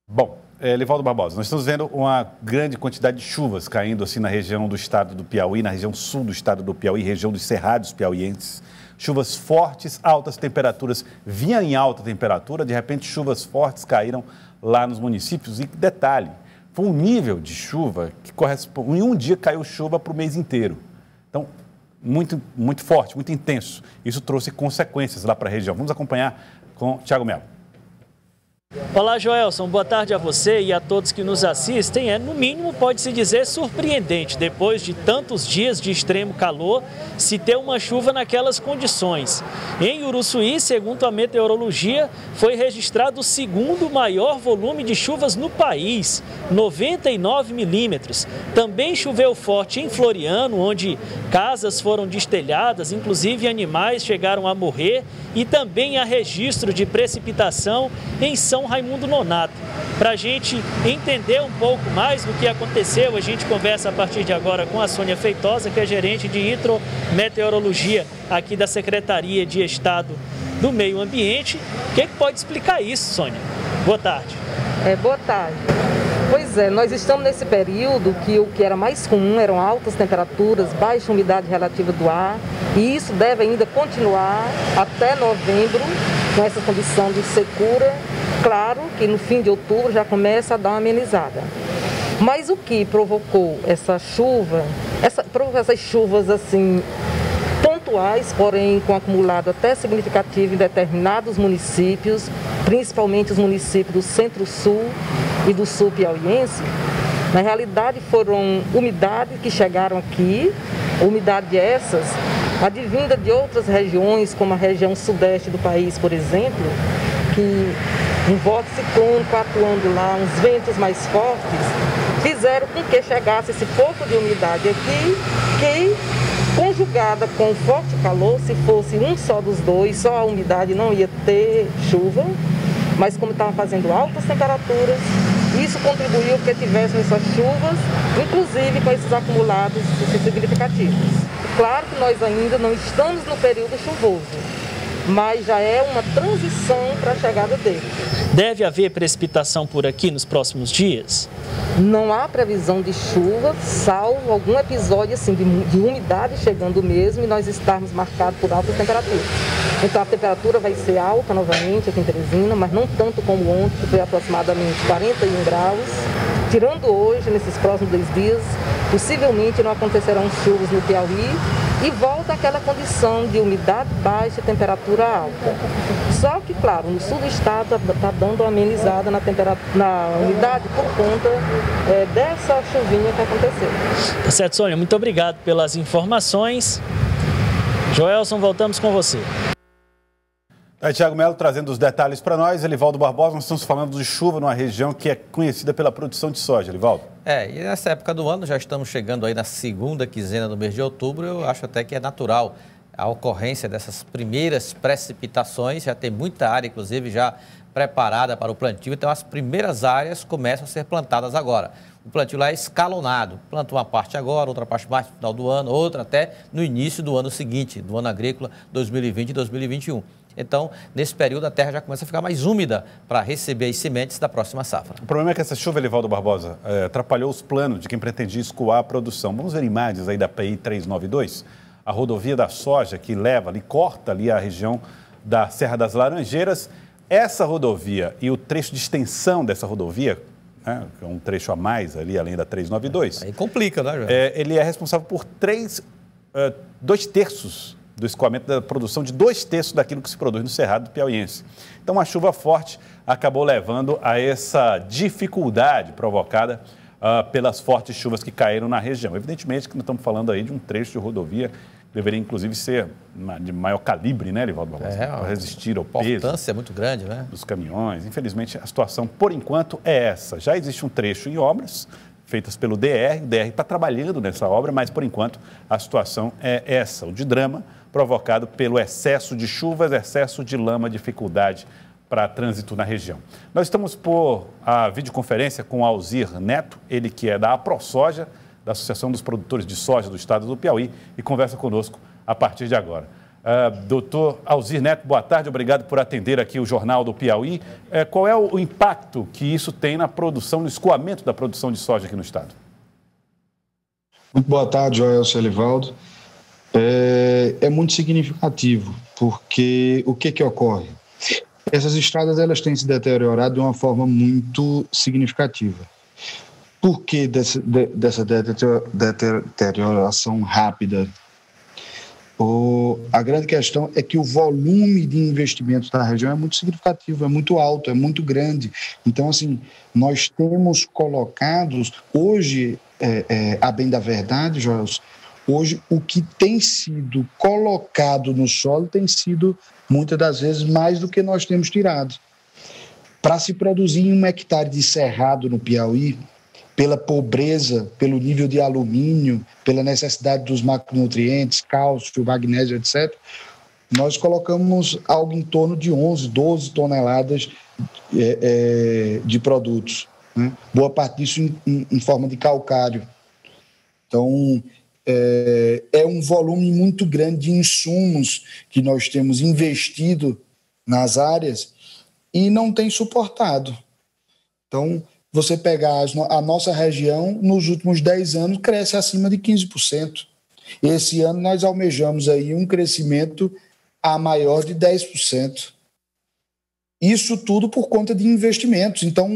Bom, Livaldo Barbosa, nós estamos vendo uma grande quantidade de chuvas caindo assim na região do estado do Piauí, na região sul do estado do Piauí, região dos Cerrados piauienses. Chuvas fortes, altas temperaturas, vinha em alta temperatura, de repente chuvas fortes caíram lá nos municípios. E detalhe, foi um nível de chuva que corresponde, em um dia caiu chuva para o mês inteiro. Então, muito forte, muito intenso. Isso trouxe consequências lá para a região. Vamos acompanhar com o Thiago Melo. Olá, Joelson. Boa tarde a você e a todos que nos assistem. No mínimo, pode-se dizer surpreendente, depois de tantos dias de extremo calor, se ter uma chuva naquelas condições. Em Uruçuí, segundo a meteorologia, foi registrado o segundo maior volume de chuvas no país, 99 milímetros. Também choveu forte em Floriano, onde casas foram destelhadas, inclusive animais chegaram a morrer, e também há registro de precipitação em São Raimundo Nonato. Para a gente entender um pouco mais do que aconteceu, a gente conversa a partir de agora com a Sônia Feitosa, que é gerente de hidrometeorologia aqui da Secretaria de Estado do Meio Ambiente. O que pode explicar isso, Sônia? Boa tarde. Boa tarde. Pois é, nós estamos nesse período que o que era mais comum eram altas temperaturas, baixa umidade relativa do ar, e isso deve ainda continuar até novembro, com essa condição de secura. Claro que no fim de outubro já começa a dar uma amenizada. Mas o que provocou essa chuva, essas chuvas assim pontuais, porém com acumulado até significativo em determinados municípios, principalmente os municípios do Centro-Sul e do Sul piauiense, na realidade foram umidades que chegaram aqui, umidade essas advinda de outras regiões, como a região sudeste do país, por exemplo, que um vórtice ciclônico atuando lá, uns ventos mais fortes, fizeram com que chegasse esse pouco de umidade aqui, que conjugada com o forte calor, se fosse um só dos dois, só a umidade não ia ter chuva, mas como estava fazendo altas temperaturas, isso contribuiu para que tivéssemos essas chuvas, inclusive com esses acumulados significativos. Claro que nós ainda não estamos no período chuvoso, mas já é uma transição para a chegada dele. Deve haver precipitação por aqui nos próximos dias? Não há previsão de chuva, salvo algum episódio assim, de umidade chegando mesmo e nós estarmos marcados por altas temperaturas. Então a temperatura vai ser alta novamente aqui em Teresina, mas não tanto como ontem, que foi aproximadamente 41 graus. Tirando hoje, nesses próximos 2 dias, possivelmente não acontecerão chuvas no Piauí e volta aquela condição de umidade baixa e temperatura alta. Só que, claro, no sul do estado está dando uma amenizada na umidade por conta dessa chuvinha que aconteceu. Tá certo, Sônia. Muito obrigado pelas informações. Joelson, voltamos com você. Thiago Melo trazendo os detalhes para nós. Livaldo Barbosa, nós estamos falando de chuva numa região que é conhecida pela produção de soja, Livaldo. E nessa época do ano, já estamos chegando aí na segunda quinzena do mês de outubro, eu acho até que é natural a ocorrência dessas primeiras precipitações, já tem muita área, inclusive, já preparada para o plantio, então as primeiras áreas começam a ser plantadas agora. O plantio lá é escalonado, planta uma parte agora, outra parte mais no final do ano, outra até no início do ano seguinte, do ano agrícola 2020 e 2021. Então, nesse período, a terra já começa a ficar mais úmida para receber as sementes da próxima safra. O problema é que essa chuva, Livaldo Barbosa, atrapalhou os planos de quem pretendia escoar a produção. Vamos ver imagens aí da PI 392, a rodovia da soja que leva ali, corta ali a região da Serra das Laranjeiras. Essa rodovia e o trecho de extensão dessa rodovia, que é um trecho a mais ali, além da 392. Aí complica, né, João? Ele é responsável por 2/3 do escoamento da produção de 2/3 daquilo que se produz no Cerrado Piauiense. Então, a chuva forte acabou levando a essa dificuldade provocada pelas fortes chuvas que caíram na região. Evidentemente que nós estamos falando aí de um trecho de rodovia que deveria, inclusive, ser de maior calibre, né, Livaldo Barbosa? Para resistir ao peso. A importância é muito grande, né? Dos caminhões. Infelizmente, a situação, por enquanto, é essa. Já existe um trecho em obras feitas pelo DR, o DR está trabalhando nessa obra, mas, por enquanto, a situação é essa, o de drama provocado pelo excesso de chuvas, excesso de lama, dificuldade para trânsito na região. Nós estamos por a videoconferência com o Alzir Neto, ele que é da AproSoja, da Associação dos Produtores de Soja do Estado do Piauí, e conversa conosco a partir de agora. Doutor Alzir Neto, boa tarde, obrigado por atender aqui o Jornal do Piauí. Qual é o impacto que isso tem na produção, no escoamento da produção de soja aqui no estado? Muito boa tarde, Joelson Elivaldo. É muito significativo, porque o que ocorre? Essas estradas elas têm se deteriorado de uma forma muito significativa. Por que dessa deterioração rápida? A grande questão é que o volume de investimentos da região é muito significativo, é muito alto, é muito grande. Então, assim, nós temos colocados, hoje, a bem da verdade, Joelson, hoje o que tem sido colocado no solo tem sido, muitas das vezes, mais do que nós temos tirado. Para se produzir em 1 hectare de cerrado no Piauí, pela pobreza, pelo nível de alumínio, pela necessidade dos macronutrientes, cálcio, magnésio, etc., nós colocamos algo em torno de 11, 12 toneladas de produtos, né? Boa parte disso em forma de calcário. Então, é um volume muito grande de insumos que nós temos investido nas áreas e não tem suportado. Então, você pegar a nossa região, nos últimos 10 anos, cresce acima de 15%. Esse ano nós almejamos aí um crescimento a maior de 10%. Isso tudo por conta de investimentos. Então,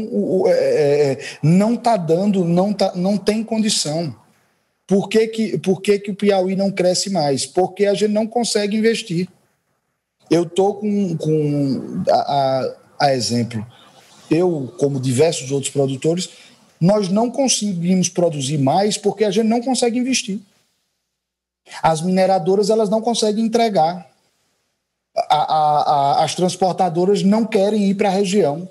não está dando, não tem condição. Por que o Piauí não cresce mais? Porque a gente não consegue investir. Eu estou a exemplo. Eu, como diversos outros produtores, nós não conseguimos produzir mais porque a gente não consegue investir. As mineradoras elas não conseguem entregar. As transportadoras não querem ir para a região.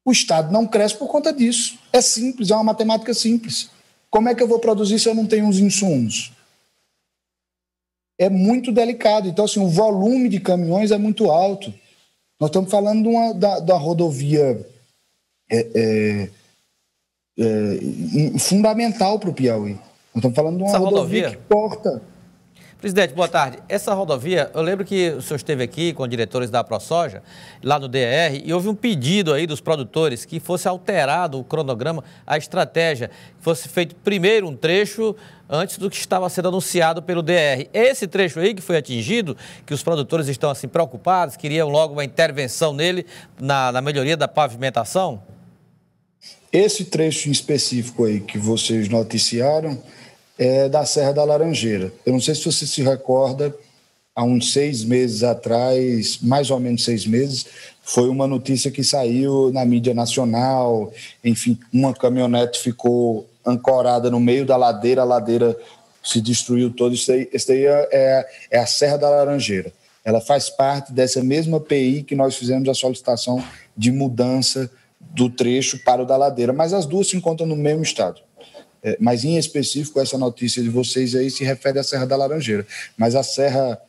O Estado não cresce por conta disso. É simples, é uma matemática simples. Como é que eu vou produzir se eu não tenho os insumos? É muito delicado. Então, assim, o volume de caminhões é muito alto. Nós estamos falando da rodovia fundamental para o Piauí. Nós estamos falando de uma rodovia que corta. Presidente, boa tarde. Essa rodovia, eu lembro que o senhor esteve aqui com diretores da ProSoja, lá no DR, e houve um pedido aí dos produtores que fosse alterado o cronograma, a estratégia, que fosse feito primeiro um trecho antes do que estava sendo anunciado pelo DR. Esse trecho aí que foi atingido, que os produtores estão assim preocupados, queriam logo uma intervenção nele na melhoria da pavimentação? Esse trecho em específico aí que vocês noticiaram é da Serra da Laranjeira. Eu não sei se você se recorda, há uns 6 meses atrás, mais ou menos 6 meses, foi uma notícia que saiu na mídia nacional, enfim, uma caminhonete ficou ancorada no meio da ladeira, a ladeira se destruiu toda. Isso aí é a Serra da Laranjeira. Ela faz parte dessa mesma PI que nós fizemos a solicitação de mudança do trecho para o da ladeira, mas as duas se encontram no mesmo estado. Mas, em específico, essa notícia de vocês aí se refere à Serra da Laranjeira. Mas a serra,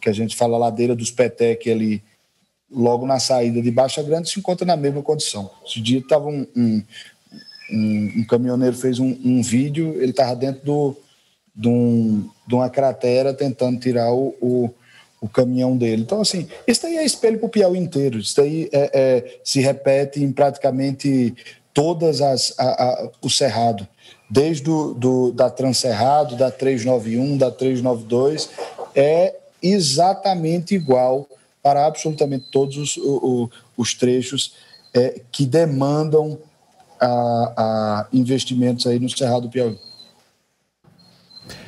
que a gente fala, a ladeira dos Petec ali, logo na saída de Baixa Grande, se encontra na mesma condição. Esse dia estava um caminhoneiro fez um vídeo, ele estava dentro de uma cratera tentando tirar o caminhão dele. Então, assim, isso aí é espelho para o Piauí inteiro. Isso aí se repete em praticamente todas o cerrado. Desde da Transcerrado, da 391, da 392, é exatamente igual para absolutamente todos os trechos que demandam investimentos aí no Cerrado do Piauí.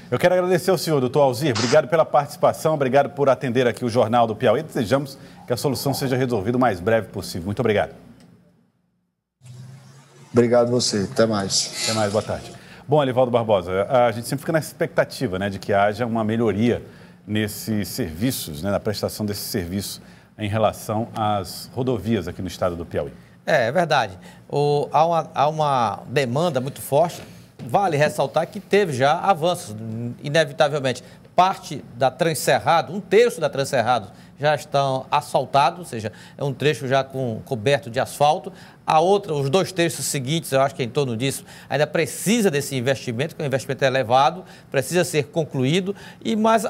Eu quero agradecer ao senhor, doutor Alzir. Obrigado pela participação, obrigado por atender aqui o Jornal do Piauí. Desejamos que a solução seja resolvida o mais breve possível. Muito obrigado. Obrigado a você. Até mais. Até mais. Boa tarde. Bom, Elivaldo Barbosa, a gente sempre fica nessa expectativa, né, de que haja uma melhoria nesses serviços, né, na prestação desse serviço em relação às rodovias aqui no estado do Piauí. É verdade. Há uma demanda muito forte. Vale ressaltar que teve já avanços, inevitavelmente. Parte da Transcerrado, 1/3 da Transcerrado já estão asfaltados, ou seja, é um trecho já coberto de asfalto. A outra, os 2 terços seguintes, eu acho que em torno disso, ainda precisa desse investimento, que o investimento é elevado, precisa ser concluído, mas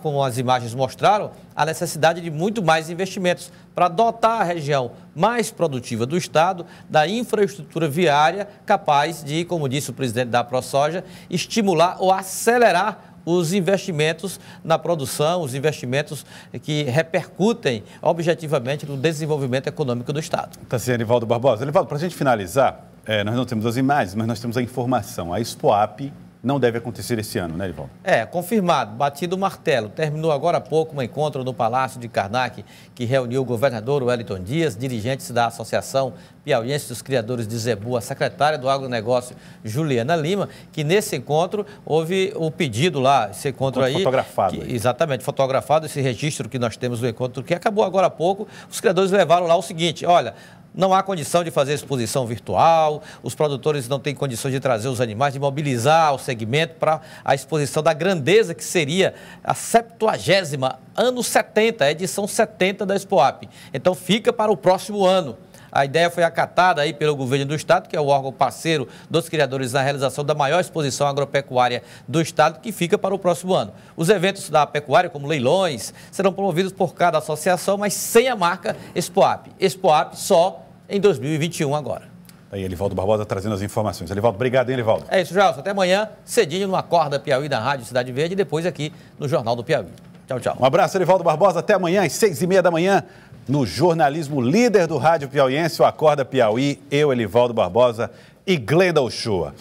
como as imagens mostraram, a necessidade de muito mais investimentos para dotar a região mais produtiva do Estado da infraestrutura viária capaz de, como disse o presidente da ProSoja, estimular ou acelerar os investimentos na produção, os investimentos que repercutem objetivamente no desenvolvimento econômico do Estado. Tá certo, Elivaldo Barbosa. Elivaldo, para a gente finalizar, nós não temos as imagens, mas nós temos a informação. A Expoap não deve acontecer esse ano, né, Elivaldo? Confirmado, batido o martelo. Terminou agora há pouco um encontro no Palácio de Karnak, que reuniu o governador Wellington Dias, dirigentes da Associação Piauiense dos Criadores de Zebu, a secretária do Agronegócio, Juliana Lima, que nesse encontro houve o pedido lá, esse encontro aí... Fotografado. Exatamente, fotografado, esse registro que nós temos do encontro, que acabou agora há pouco. Os criadores levaram lá o seguinte, olha... Não há condição de fazer exposição virtual, os produtores não têm condições de trazer os animais, de mobilizar o segmento para a exposição da grandeza que seria a 70ª, ano 70, a edição 70 da Expoap. Então fica para o próximo ano. A ideia foi acatada aí pelo governo do Estado, que é o órgão parceiro dos criadores na realização da maior exposição agropecuária do Estado, que fica para o próximo ano. Os eventos da pecuária, como leilões, serão promovidos por cada associação, mas sem a marca Expoap. Expoap só em 2021 agora. Aí, Elivaldo Barbosa trazendo as informações. Elivaldo, obrigado, hein, Elivaldo? É isso, Gelson. Até amanhã, cedinho, no Acorda Piauí da Rádio Cidade Verde e depois aqui no Jornal do Piauí. Tchau, tchau. Um abraço, Elivaldo Barbosa. Até amanhã, às 6h30 da manhã, no jornalismo líder do Rádio Piauiense, o Acorda Piauí, eu, Elivaldo Barbosa e Glenda Uchoa.